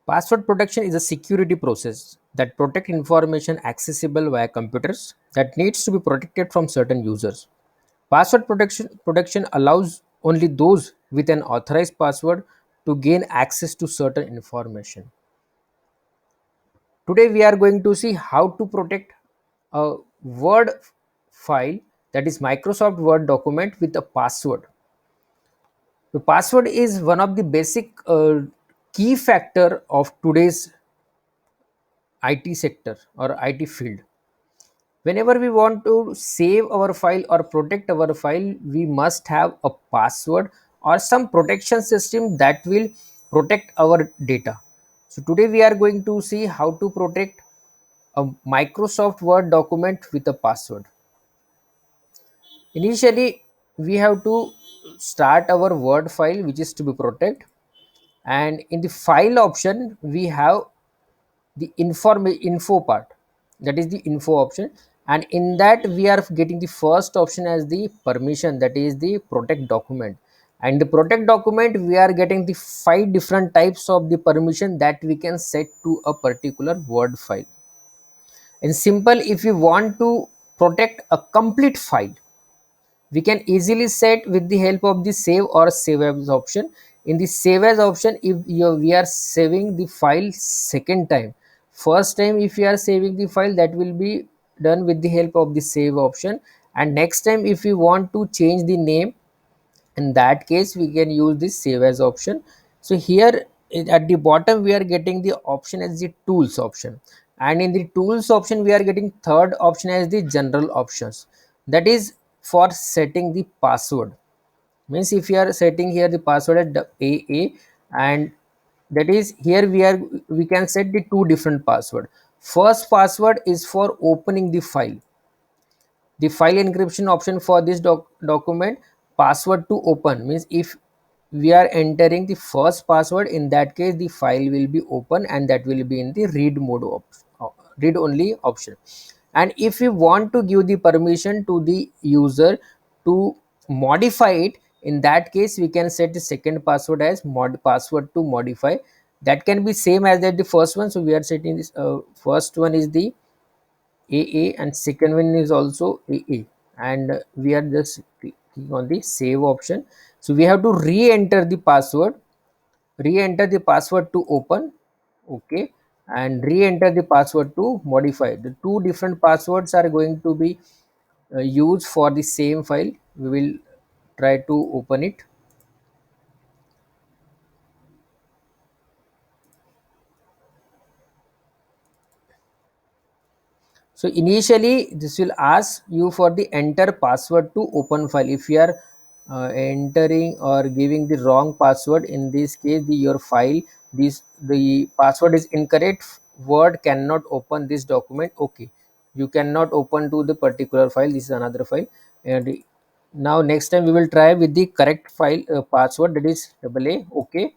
Password protection is a security process that protect information accessible via computers that needs to be protected from certain users. Password protection allows only those with an authorized password to gain access to certain information. Today we are going to see how to protect a Word file, that is Microsoft Word document, with a password. The password is one of the basic key factor of today's IT sector or IT field. Whenever we want to save our file or protect our file, we must have a password or some protection system that will protect our data. So today we are going to see how to protect a Microsoft Word document with a password. Initially, we have to start our Word file which is to be protected, and in the file option we have the info part, that is the info option, and in that we are getting the first option as the permission, that is the protect document. And the protect document we are getting the 5 different types of the permission that we can set to a particular Word file. In simple, if you want to protect a complete file, we can easily set with the help of the save or save as option. In the save as option, if we are saving the file second time, first time if you are saving the file, that will be done with the help of the save option, and next time if you want to change the name, in that case we can use this save as option. So here at the bottom we are getting the option as the tools option, and in the tools option we are getting third option as the general options, that is for setting the password. Means if you are setting here the password at the AA, and that is here we can set the two different password. First password is for opening the file. The file encryption option for this document, password to open, means if we are entering the first password, in that case the file will be open and that will be in the read mode read only option. And if we want to give the permission to the user to modify it, in that case we can set the second password as password to modify. That can be same as that the first one. So we are setting this first one is the AA and second one is also AA, and we are just clicking on the save option. So we have to re-enter the password, re-enter the password to open, okay, and re-enter the password to modify. The two different passwords are going to be used for the same file. We will try to open it. So initially this will ask you for the enter password to open file. If you are entering or giving the wrong password, in this case your file, this the password is incorrect, Word cannot open this document, okay, you cannot open to the particular file, this is another file. And now next time we will try with the correct file password, that is AA, okay.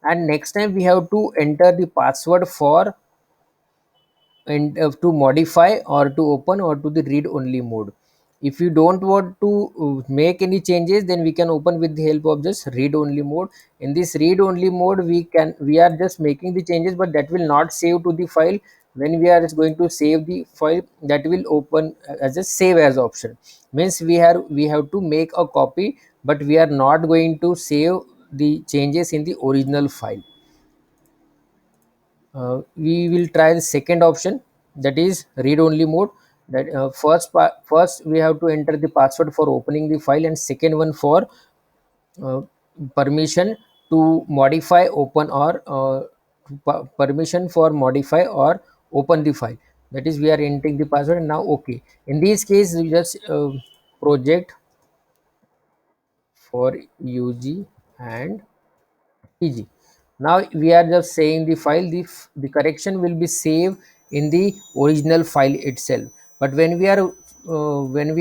And next time we have to enter the password for and to modify or to open or to the read only mode. If you don't want to make any changes, then we can open with the help of just read only mode. In this read only mode we are just making the changes, but that will not save to the file. When we are just going to save the file, that will open as a save as option. Means we have to make a copy, but we are not going to save the changes in the original file. We will try the second option, that is read only mode. That first we have to enter the password for opening the file, and second one for uh, permission to modify open or permission for modify or open the file, that is we are entering the password. And now okay, in this case we just project for UG and PG. Now we are just saying the file, the correction will be saved in the original file itself. But when we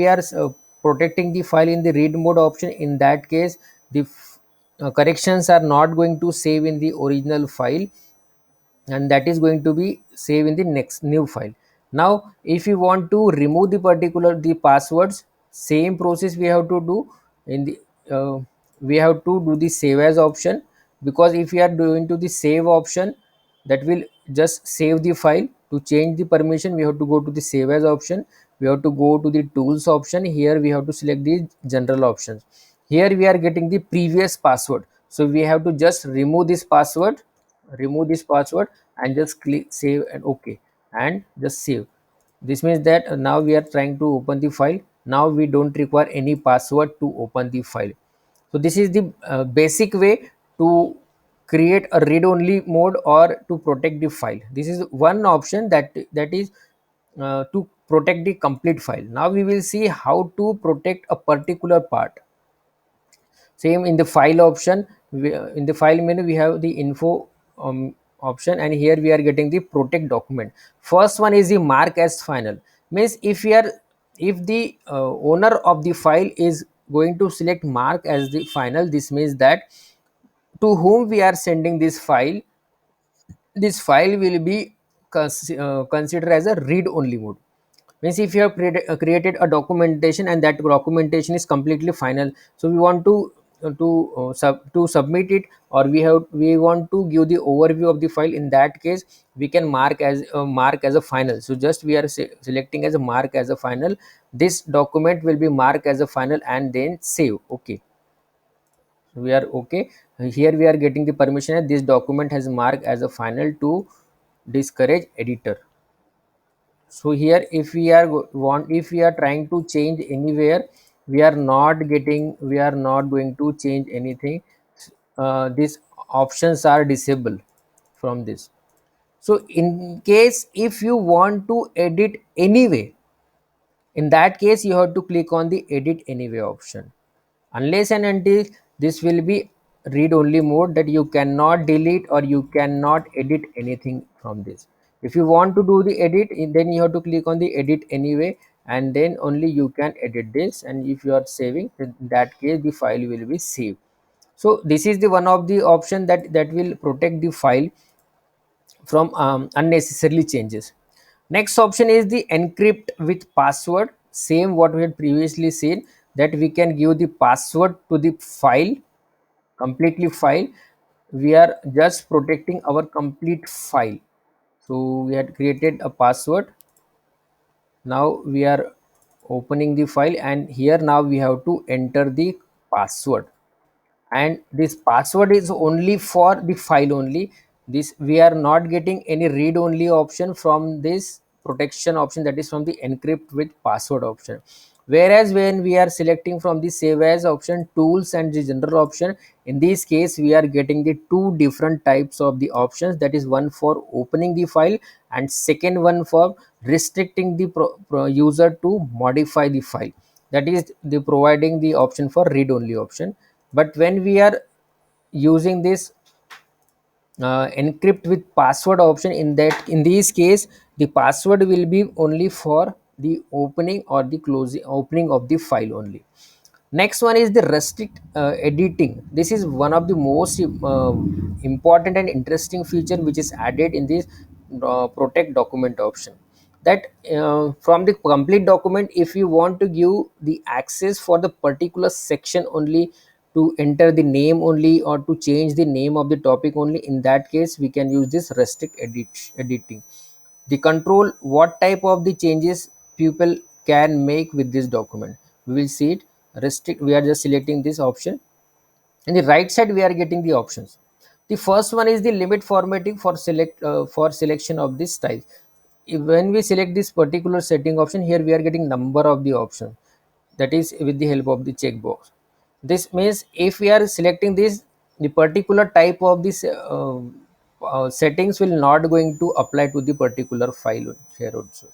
are protecting the file in the read mode option, in that case the corrections are not going to save in the original file, and that is going to be saved in the next new file. Now if you want to remove the particular the passwords, same process we have to do. In the we have to do the save as option, because if you are doing to the save option, that will just save the file. To change the permission, we have to go to the save as option, we have to go to the tools option. Here we have to select the general options. Here we are getting the previous password, so we have to just remove this password, and just click save and ok, and just save. This means that now we are trying to open the file. Now we don't require any password to open the file. So this is the basic way to create a read only mode or to protect the file. This is one option that is to protect the complete file. Now we will see how to protect a particular part. Same in the file option, in the file menu we have the info option, and here we are getting the protect document. First one is the mark as final. Means if the owner of the file is going to select mark as the final, this means that to whom we are sending this file will be considered as a read only mode. Means if you have created a documentation and that documentation is completely final, so we want to submit it, or we want to give the overview of the file. In that case, we can mark as a final. So just we are selecting as a mark as a final. This document will be marked as a final and then save. Okay, so we are okay. Here we are getting the permission that this document has marked as a final to discourage editor. So here if we are if we are trying to change anywhere, we are not going to change anything. These options are disabled from this. So in case if you want to edit anyway, in that case you have to click on the edit anyway option. Unless and until this will be read only mode, that you cannot delete or you cannot edit anything from this. If you want to do the edit, then you have to click on the edit anyway, and then only you can edit this. And if you are saving, in that case the file will be saved. So this is the one of the option that will protect the file from unnecessarily changes. Next option is the encrypt with password. Same what we had previously seen, that we can give the password to the file, completely file. We are just protecting our complete file. So we had created a password. Now we are opening the file, and here now we have to enter the password, and this password is only for the file only. This we are not getting any read only option from this protection option, that is from the encrypt with password option. Whereas when we are selecting from the save as option, tools and the general option, in this case we are getting the two different types of the options, that is one for opening the file and second one for restricting the user to modify the file, that is the providing the option for read only option. But when we are using this encrypt with password option, in this case the password will be only for the opening or the closing opening of the file only. Next one is the restrict editing. This is one of the most important and interesting feature which is added in this protect document option. That from the complete document, if you want to give the access for the particular section only, to enter the name only or to change the name of the topic only, in that case we can use this restrict editing. The control what type of the changes people can make with this document, we will see it. Restrict, we are just selecting this option. In the right side we are getting the options. The first one is the limit formatting for selection of this style. When we select this particular setting option, here we are getting number of the option, that is with the help of the checkbox. This means if we are selecting this, the particular type of this settings will not going to apply to the particular file here also.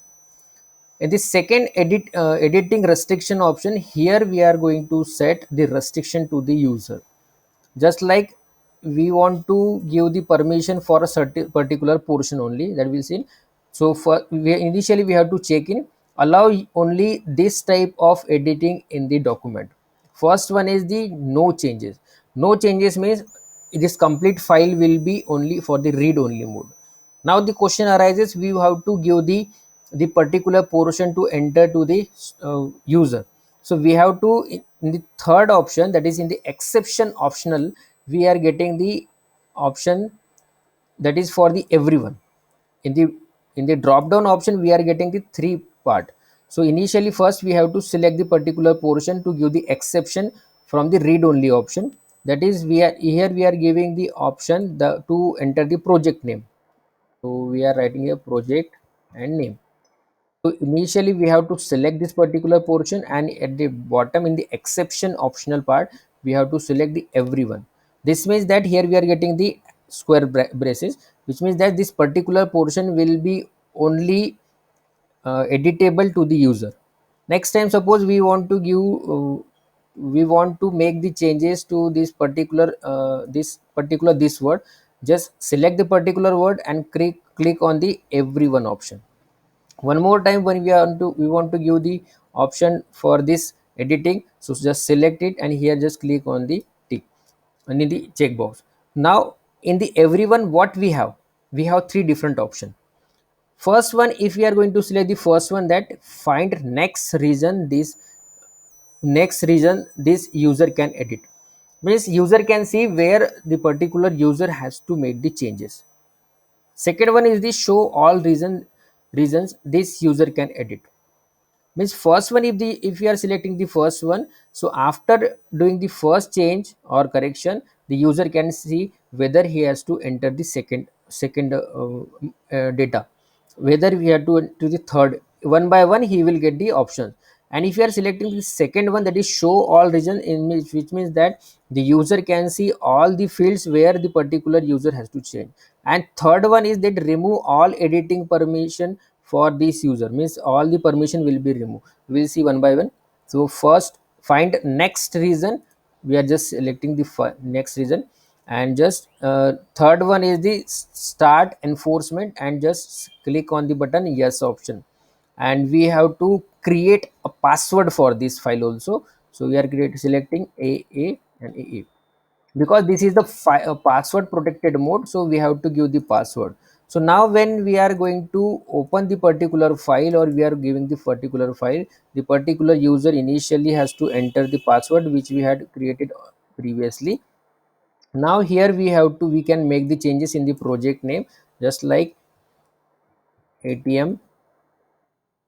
In the second editing restriction option, here we are going to set the restriction to the user. Just like we want to give the permission for a certain particular portion only, that we'll see. So for initially we have to check in allow only this type of editing in the document. First one is the no changes. No changes means this complete file will be only for the read only mode. Now the question arises, we have to give the particular portion to enter to the user. So we have to, in the third option, that is in the exception optional, we are getting the option that is for the everyone. In the drop down option we are getting the three part. So initially first we have to select the particular portion to give the exception from the read only option. That is, we are here, we are giving the option to enter the project name. So we are writing a project and name. So initially we have to select this particular portion, and at the bottom in the exception optional part we have to select the everyone. This means that here we are getting the square braces, which means that this particular portion will be only editable to the user. Next time suppose we want to give we want to make the changes to this word, just select the particular word and click on the everyone option. One more time, when we want to give the option for this editing, so just select it and here just click on the tick and in the checkbox. Now in the everyone, what we have three different options. First one, if we are going to select the first one, that find next region this user can edit, means user can see where the particular user has to make the changes. Second one is the show all reasons this user can edit, means first one, if we are selecting the first one, so after doing the first change or correction, the user can see whether he has to enter the second data, whether we have to the third. One by one he will get the options. And if you are selecting the second one, that is show all region, which means that the user can see all the fields where the particular user has to change. And third one is that remove all editing permission for this user, means all the permission will be removed. We'll see one by one. So first, find next region, we are just selecting the next region. And just third one is the start enforcement, and just click on the button yes option. And we have to create a password for this file also. So we are selecting AA and AA, because this is the password protected mode, so we have to give the password. So now when we are going to open the particular file, or we are giving the particular file, the particular user initially has to enter the password which we had created previously. Now here we can make the changes in the project name, just like ATM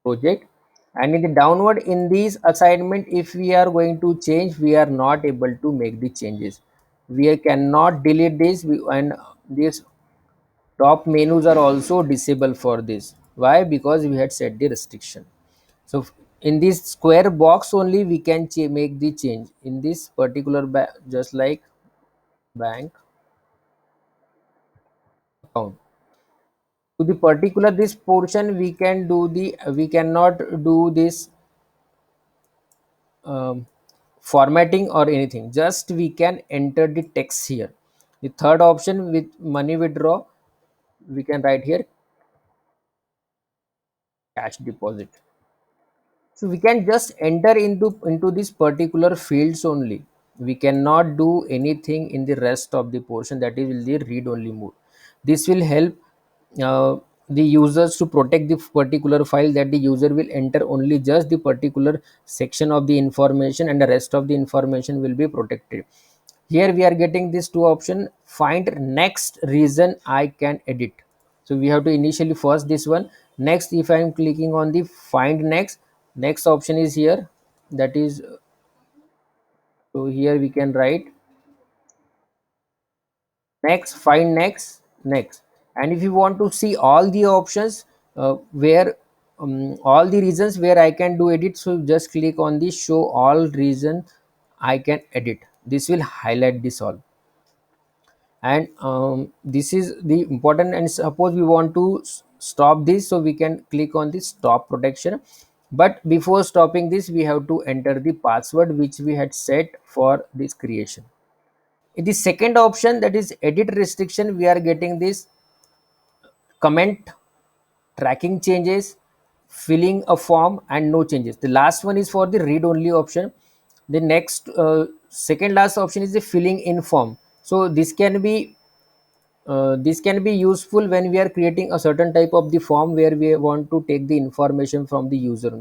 project. And in the downward, in this assignment, if we are going to change, we are not able to make the changes. We cannot delete this, and these top menus are also disabled for this. Why? Because we had set the restriction. So in this square box only we can make the change in this particular just like bank account. To the particular this portion, we cannot do this formatting or anything, just we can enter the text here. The third option, with money withdraw, we can write here cash deposit. So we can just enter into this particular fields only. We cannot do anything in the rest of the portion, that is the read only mode. This will help uh, the users to protect the particular file, that the user will enter only just the particular section of the information, and the rest of the information will be protected. Here we are getting these two option, find next reason I can edit. So we have to initially first this one. Next, if I am clicking on the find next option is here, that is, so here we can write next, find next. And if you want to see all the options where all the reasons where I can do edit, so just click on the show all reason I can edit. This will highlight this all. And this is the important. And suppose we want to stop this, so we can click on the stop protection. But before stopping this, we have to enter the password which we had set for this creation. In the second option, that is edit restriction, we are getting this comment, tracking changes, filling a form, and no changes. The last one is for the read only option. The next second last option is the filling in form. So this can be useful when we are creating a certain type of the form where we want to take the information from the user.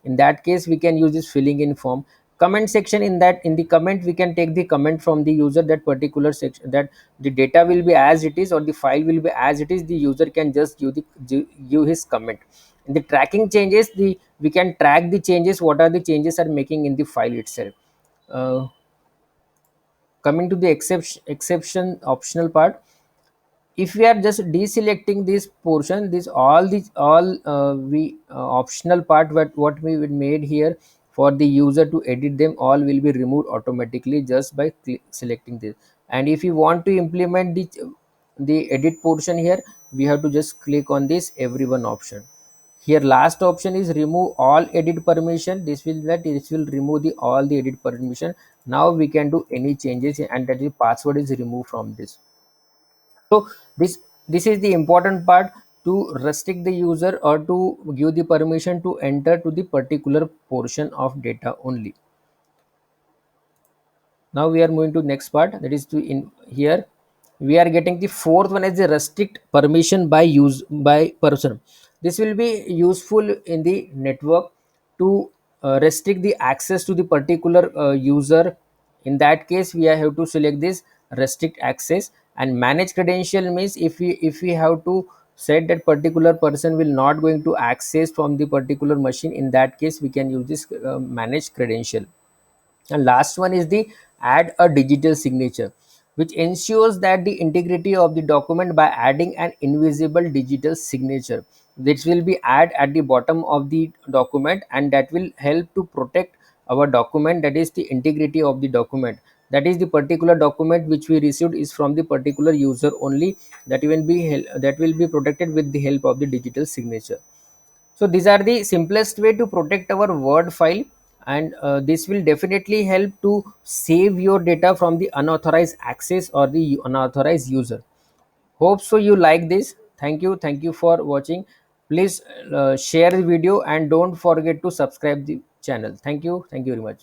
In that case, we can use this filling in form. comment section. In that, in the comment, we can take the comment from the user, that particular section, that the data will be as it is or the file will be as it is. The user can just give his comment. In the tracking changes, the we can track the changes, what are the changes are making in the file itself. Uh, coming to the exception optional part, if we are just deselecting this portion, this all these all we optional part, what we would made here for the user to edit them, all will be removed automatically just by selecting this. And if you want to implement the edit portion here, we have to just click on this everyone option. Here last option is remove all edit permission. This will remove the all the edit permission. Now we can do any changes, and that the password is removed from this. So this is the important part, to restrict the user or to give the permission to enter to the particular portion of data only. Now we are moving to next part, that is to in here we are getting the fourth one as a restrict permission by use by person. This will be useful in the network to restrict the access to the particular user. In that case, we have to select this restrict access. And manage credential means, if we have to set that particular person will not going to access from the particular machine, in that case we can use this manage credential. And last one is the add a digital signature, which ensures that the integrity of the document by adding an invisible digital signature. This will be add at the bottom of the document, and that will help to protect our document, that is the integrity of the document. That is the particular document which we received is from the particular user only, that will be protected with the help of the digital signature. So these are the simplest way to protect our word file. And this will definitely help to save your data from the unauthorized access or the unauthorized user. Hope so you like this. Thank you for watching. Please share the video and don't forget to subscribe the channel. Thank you very much.